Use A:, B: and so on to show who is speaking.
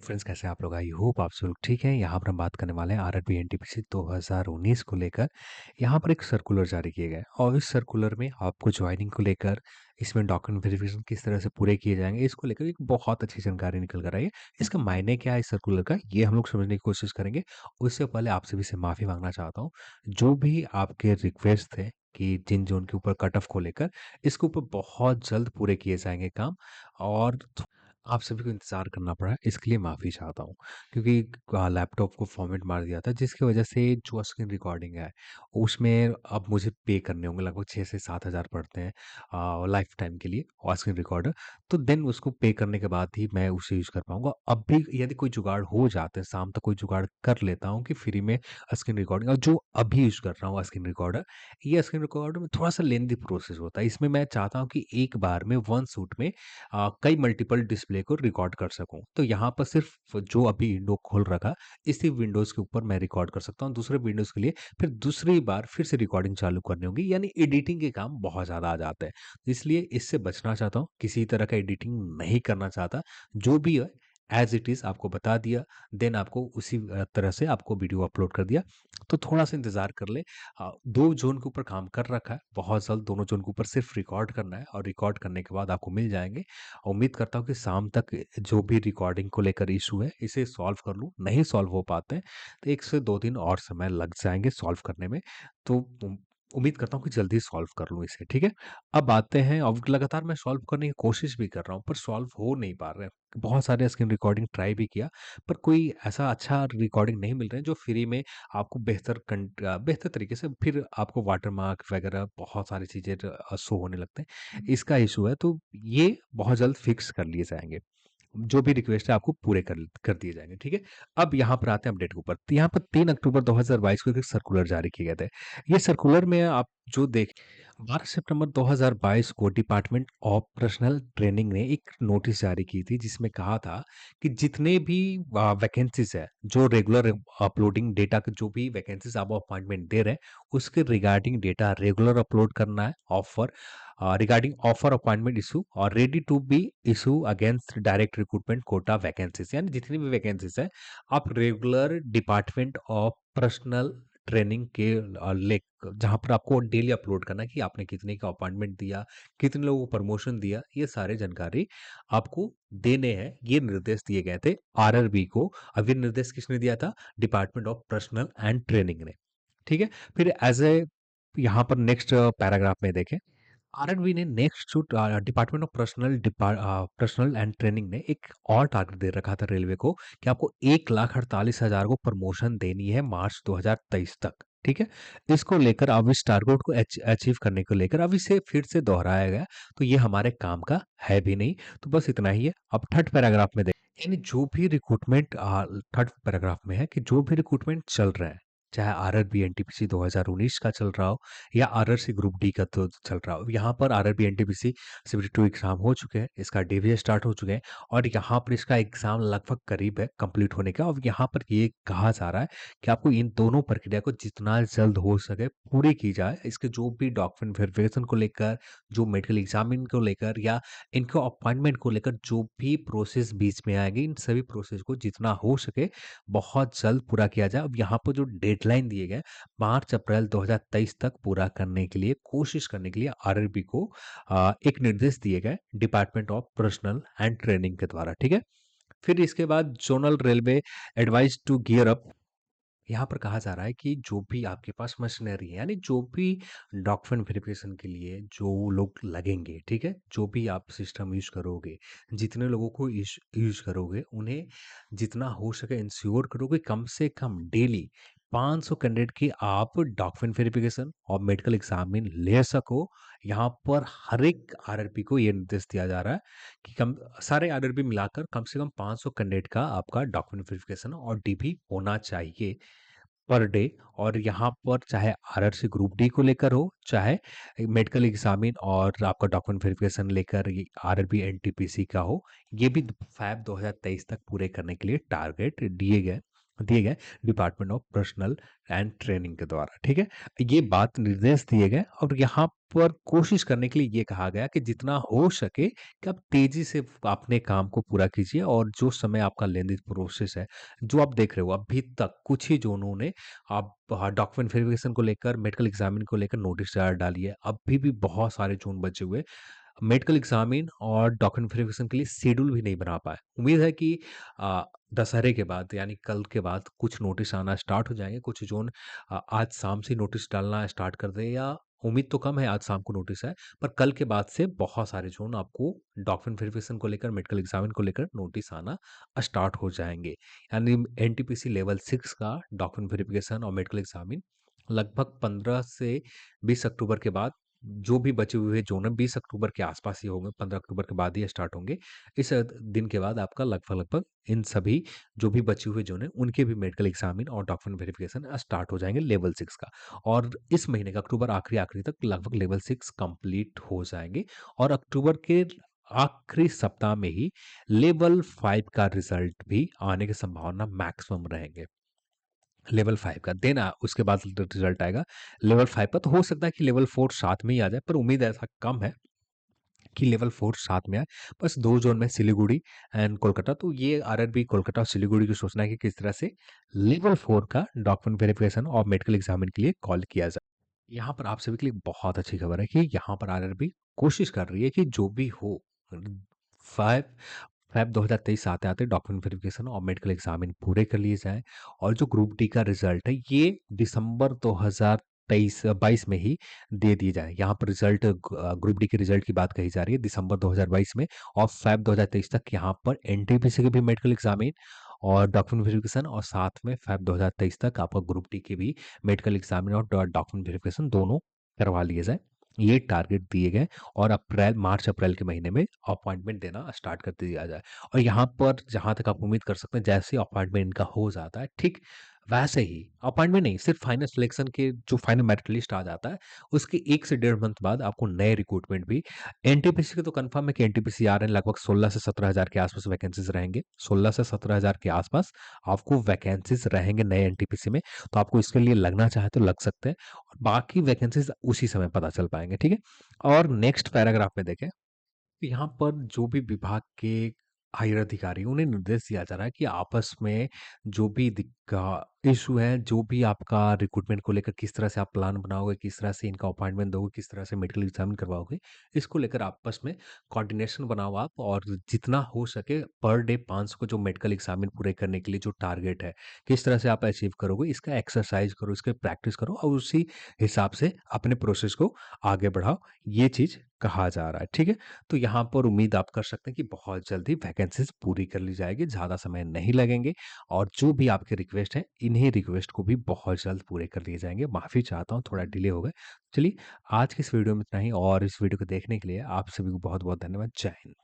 A: Friends, कैसे हैं आप लोग? आई होप आप सब लोग ठीक हैं। यहाँ पर हम बात करने वाले हैं आरआरबी एनटीपीसी 2019 को लेकर। यहाँ पर एक सर्कुलर जारी किया गया है और इस सर्कुलर में आपको ज्वाइनिंग को लेकर, इसमें डॉक्यूमेंट वेरिफिकेशन किस तरह से पूरे किए जाएंगे, इसको लेकर एक बहुत अच्छी जानकारी निकल कर आई है। इसका मायने क्या है इस सर्कुलर का, ये हम लोग समझने की कोशिश करेंगे। उससे पहले आप सभी से माफ़ी मांगना चाहता हूँ। जो भी आपके रिक्वेस्ट थे कि जिन जोन के ऊपर कट ऑफ को लेकर, इसके ऊपर बहुत जल्द पूरे किए जाएंगे काम। और आप सभी को इंतज़ार करना पड़ा, इसके लिए माफ़ी चाहता हूँ। क्योंकि लैपटॉप को फॉर्मेट मार दिया था, जिसकी वजह से जो स्क्रीन रिकॉर्डिंग है, उसमें अब मुझे पे करने होंगे लगभग 6 से 7 हज़ार पड़ते हैं लाइफ टाइम के लिए और स्क्रीन रिकॉर्डर। तो देन उसको पे करने के बाद ही मैं उसे यूज़ कर पाऊँगा। अब भी यदि कोई जुगाड़ हो जाता है, शाम तक कोई जुगाड़ कर लेता हूँ कि फ्री में स्क्रीन रिकॉर्डिंग, और जो अभी यूज़ कर रहा हूँ स्क्रीन रिकॉर्डर, ये स्क्रीन रिकॉर्डर में थोड़ा-सा लेंदी प्रोसेस होता है। इसमें मैं चाहता हूँ कि एक बार में वन शूट में कई मल्टीपल डिस्प्ले को रिकॉर्ड कर सकूँ। तो यहाँ पर सिर्फ़ जो अभी विंडो खोल रखा, इसी विंडोज़ के ऊपर मैं रिकॉर्ड कर सकता हूँ। दूसरे विंडोज़ के लिए फिर दूसरी बार फिर से रिकॉर्डिंग चालू करनी होगी, यानी एडिटिंग के काम बहुत ज़्यादा आ जाते हैं। इसलिए इससे बचना चाहता हूँ, किसी तरह का एडिटिंग नहीं करना चाहता। जो भी है एज़ इट इज़ आपको बता दिया, देन आपको उसी तरह से आपको वीडियो अपलोड कर दिया। तो थोड़ा-सा इंतज़ार कर लें। 2 ज़ोन के ऊपर काम कर रखा है, बहुत जल्द दोनों ज़ोन के ऊपर सिर्फ़ रिकॉर्ड करना है और रिकॉर्ड करने के बाद आपको मिल जाएँगे। उम्मीद करता हूँ कि शाम तक जो भी रिकॉर्डिंग को लेकर इशू है, इसे सॉल्व कर लूँ। नहीं सॉल्व हो पाते हैं, तो 1 से 2 दिन और समय लग जाएँगे सॉल्व करने में। तो उम्मीद करता हूँ कि जल्दी सॉल्व कर लूँ इसे, ठीक है? अब आते हैं, अब लगातार मैं सॉल्व करने की कोशिश भी कर रहा हूँ, पर सॉल्व हो नहीं पा रहा है। बहुत सारे स्क्रीन रिकॉर्डिंग ट्राई भी किया, पर कोई ऐसा अच्छा रिकॉर्डिंग नहीं मिल रहा है, जो फ्री में आपको बेहतर तरीके से फिर आपको वाटरमार्क वगैरह बहुत सारी चीज़ें शो होने लगते हैं। इसका इशू है, तो ये बहुत जल्द फिक्स कर लिए जाएँगे। जो भी रिक्वेस्ट है आपको पूरे कर दिए जाएँगे, ठीक है? अब यहाँ पर आते हैं अपडेट के ऊपर। तो यहाँ पर 3 अक्टूबर 2022 को एक सर्कुलर जारी किए गए थे। ये सर्कुलर में आप जो देख 12 सितंबर 2022 को डिपार्टमेंट ऑफ पर्सनल ट्रेनिंग ने एक नोटिस जारी की थी, जिसमें कहा था कि जितने भी वैकेंसीज़ है, जो रेगुलर अपलोडिंग डेटा के जो भी वैकेंसीज़ आप अपॉइंटमेंट दे रहे हैं, उसके रिगार्डिंग डेटा रेगुलर अपलोड करना है। रिगार्डिंग ऑफर अपॉइंटमेंट इशू और ready to be issue against direct recruitment quota vacancies, यानी जितनी भी वैकेंसीज है, आप regular department of personnel training के लेक जहाँ पर आपको डेली अपलोड करना है कि आपने कितने का अपॉइंटमेंट दिया, कितने लोगों को प्रमोशन दिया, ये सारे जानकारी आपको देने हैं। ये निर्देश दिए गए थे आरआरबी को। अब ये निर्देश किसने दिया था? Department of personnel and training ने, ठीक है? फिर एज ए यहाँ पर नेक्स्ट पैराग्राफ में देखें, आरएनवी ने नेक्स्ट जो department of personnel and training ने एक और टारगेट दे रखा था रेलवे को कि आपको 1,48,000 को प्रमोशन देनी है मार्च 2023 तक, ठीक है? इसको लेकर अब इस टारगेट को अचीव करने को लेकर अब इसे फिर से दोहराया गया। तो ये हमारे काम का है भी नहीं। तो बस इतना ही है। अब थर्ड पैराग्राफ में देखें, यानी जो भी रिक्रूटमेंट थर्ड पैराग्राफ में है कि जो भी रिक्रूटमेंट चल रहा है, चाहे आरआरबी एनटीपीसी 2019 का चल रहा हो या आरआरसी ग्रुप डी का तो चल रहा हो। यहाँ पर आरआरबी एनटीपीसी सिविल 2 एग्ज़ाम हो चुके हैं, इसका डीवीए स्टार्ट हो चुके हैं और यहाँ पर इसका एग्ज़ाम लगभग करीब है कंप्लीट होने का। और यहाँ पर ये कहा जा रहा है कि आपको इन दोनों प्रक्रिया को जितना जल्द हो सके पूरी की जाए। इसके जो भी डॉक्यूमेंट वेरिफिकेशन को लेकर, जो मेडिकल एग्जामिन को लेकर या इनको अपॉइंटमेंट को लेकर जो भी प्रोसेस बीच में आएगी, इन सभी प्रोसेस को जितना हो सके बहुत जल्द पूरा किया जाए। अब यहाँ पर जो डेडलाइन दिए गए, मार्च अप्रैल 2023 तक पूरा करने के लिए, कोशिश करने के लिए आरआरबी को एक निर्देश दिए गए department of personnel and training के द्वारा, ठीक है? फिर इसके बाद zonal railway advice to gear up. यहाँ पर कहा जा रहा है कि जो भी आपके पास मशीनरी है, यानी जो भी डॉक्यूमेंट वेरिफिकेशन के लिए जो लोग लगेंगे, ठीक है? जो भी आप सिस्टम यूज़ करोगे, जितने लोगों को यूज़ करोगे, उन्हें जितना हो सके इंश्योर करो कि कम से कम डेली 500 कैंडिडेट की आप डॉक्यूमेंट वेरिफिकेशन और मेडिकल एग्जामिन ले सको। यहाँ पर हर एक आरआरबी को ये निर्देश दिया जा रहा है कि कम सारे आरआरबी मिलाकर कम से कम 500 कैंडिडेट का आपका डॉक्यूमेंट वेरिफिकेशन और डीपी होना चाहिए पर डे। और यहाँ पर चाहे आरआरसी ग्रुप डी को लेकर हो, चाहे मेडिकल एग्जामिन और आपका डॉक्यूमेंट वेरिफिकेशन लेकर ये आरआरबी एनटीपीसी का हो, ये भी फैब 2023 तक पूरे करने के लिए टारगेट दिए गए। दिए गए department of personnel and training के द्वारा, ठीक है? ये बात निर्देश दिए गए और यहाँ पर कोशिश करने के लिए ये कहा गया कि जितना हो सके कि आप तेज़ी से अपने काम को पूरा कीजिए और जो समय आपका लेंदी प्रोसेस है, जो आप देख रहे हो अभी तक कुछ ही ज़ोनों ने आप डॉक्यूमेंट वेरिफिकेशन को लेकर, मेडिकल एग्ज़ामिन को लेकर नोटिस डाली है। अभी भी बहुत सारे ज़ोन बचे हुए मेडिकल एग्जामिन और डॉक्यूमेंट वेरिफिकेशन के लिए शेड्यूल भी नहीं बना पाए। उम्मीद है कि अ, दशहरे के बाद यानी कल के बाद कुछ नोटिस आना स्टार्ट हो जाएँगे। कुछ ज़ोन आज शाम से नोटिस डालना स्टार्ट कर दें या उम्मीद तो कम है आज शाम को नोटिस आए, पर कल के बाद से बहुत सारे ज़ोन आपको डॉक्यूमेंट वेरिफिकेशन को लेकर, मेडिकल एग्जामिन को लेकर नोटिस आना स्टार्ट हो जाएँगे। यानी एनटीपीसी लेवल 6 का डॉक्यूमेंट वेरिफिकेशन और मेडिकल एग्जामिन लगभग 15 से 20 अक्टूबर के बाद जो भी बचे हुए ज़ोन हैं 20 अक्टूबर के आसपास ही होंगे, 15 अक्टूबर के बाद ही स्टार्ट होंगे। इस दिन के बाद आपका लगभग-लगभग इन सभी जो भी बचे हुए ज़ोन हैं, उनके भी मेडिकल एग्ज़ामिन और डॉक्यूमेंट वेरिफ़िकेशन स्टार्ट हो जाएँगे लेवल 6 का। और इस महीने का अक्टूबर आखिरी-आखिरी तक लगभग लेवल 6 कंप्लीट हो जाएँगे और अक्टूबर के आखिरी सप्ताह में ही लेवल 5 का रिज़ल्ट भी आने की संभावना मैक्सिमम रहेंगे। लेवल 5 का देन उसके बाद रिज़ल्ट आएगा लेवल 5 का, तो हो सकता है कि लेवल 4 साथ में ही आ जाए, पर उम्मीद ऐसा कम है कि लेवल 4 साथ में आए। बस 2 ज़ोन में सिलीगुड़ी एंड कोलकाता, तो ये आरआरबी कोलकाता और सिलीगुड़ी की सोचना है कि किस तरह से लेवल 4 का डॉक्यूमेंट वेरिफिकेशन और मेडिकल एग्जामिन के लिए कॉल किया जाए। यहाँ पर आप सभी के लिए बहुत अच्छी खबर है कि यहाँ पर आरआरबी कोशिश कर रही है कि जो भी हो 5 फ़ेब 2023 आते-आते डॉक्यूमेंट वेरिफिकेशन और मेडिकल एग्जामिन पूरे कर लिए जाएँ और जो ग्रुप डी का रिज़ल्ट है ये दिसंबर 2023-22 में ही दे दिए जाएँ। यहाँ पर ग्रुप डी के रिज़ल्ट की बात कही जा रही है दिसंबर 2022 में और फ़ेब 2023 तक यहाँ पर एनटीपीसी के भी मेडिकल एग्जामिन और डॉक्यूमेंट वेरिफिकेशन और साथ में फ़ेब 2023 तक आपका ग्रुप डी के भी मेडिकल एग्जामिन और डॉक्यूमेंट वेरिफिकेशन दोनों करवा लिए जाएँ। ये टारगेट दिए गए और मार्च-अप्रैल के महीने में अपॉइंटमेंट देना स्टार्ट कर दिया जाए। और यहाँ पर जहाँ तक आप उम्मीद कर सकते हैं जैसे ही अपॉइंटमेंट इनका हो जाता है, ठीक वैसे ही अपॉइंटमेंट नहीं सिर्फ फाइनल सिलेक्शन के जो फाइनल मेरिट लिस्ट आ जाता है, उसके 1 से डेढ़ मंथ बाद आपको नए रिक्रूटमेंट भी एनटीपीसी के तो कन्फर्म है कि एनटीपीसी आ रहे हैं, लगभग 16 से 17 हज़ार के आसपास वैकेंसीज़ रहेंगे। 16 से 17 हज़ार के आसपास आपको वैकेंसीज़ रहेंगे नए एनटीपीसी में, तो आपको इसके लिए लगना चाहे तो लग सकते हैं और बाकी वैकेंसीज़ उसी समय पता चल पाएँगे, ठीक है? और नेक्स्ट पैराग्राफ में देखें, यहाँ पर जो भी विभाग के हायर अधिकारी हैं, उन्हें निर्देश दिया जा रहा है कि आपस में जो भी इशू है, जो भी आपका रिक्रूटमेंट को लेकर किस तरह से आप प्लान बनाओगे, किस तरह से इनका अपॉइंटमेंट दोगे, किस तरह से मेडिकल एग्जामिन करवाओगे, इसको लेकर आपस में कोऑर्डिनेशन बनाओ आप और जितना हो सके पर डे 500 जो मेडिकल एग्जामिन पूरे करने के लिए जो टारगेट है, किस तरह से आप अचीव करोगे, इसका एक्सरसाइज करो, इसका प्रैक्टिस करो और उसी हिसाब से अपने प्रोसेस को आगे बढ़ाओ। ये चीज़ कहा जा रहा है, ठीक है? तो यहाँ पर उम्मीद आप कर सकते हैं कि बहुत जल्दी वैकेंसीज़ पूरी कर ली जाएगी, ज़्यादा समय नहीं लगेंगे और जो भी आपके रिक्वेस्ट हैं, इन्हीं रिक्वेस्ट को भी बहुत जल्द पूरे कर लिए जाएँगे। माफ़ी चाहता हूँ थोड़ा डिले हो गया। चलिए आज की इस वीडियो में इतना ही और इस वीडियो को देखने के लिए आप सभी को बहुत-बहुत धन्यवाद। जय हिंद।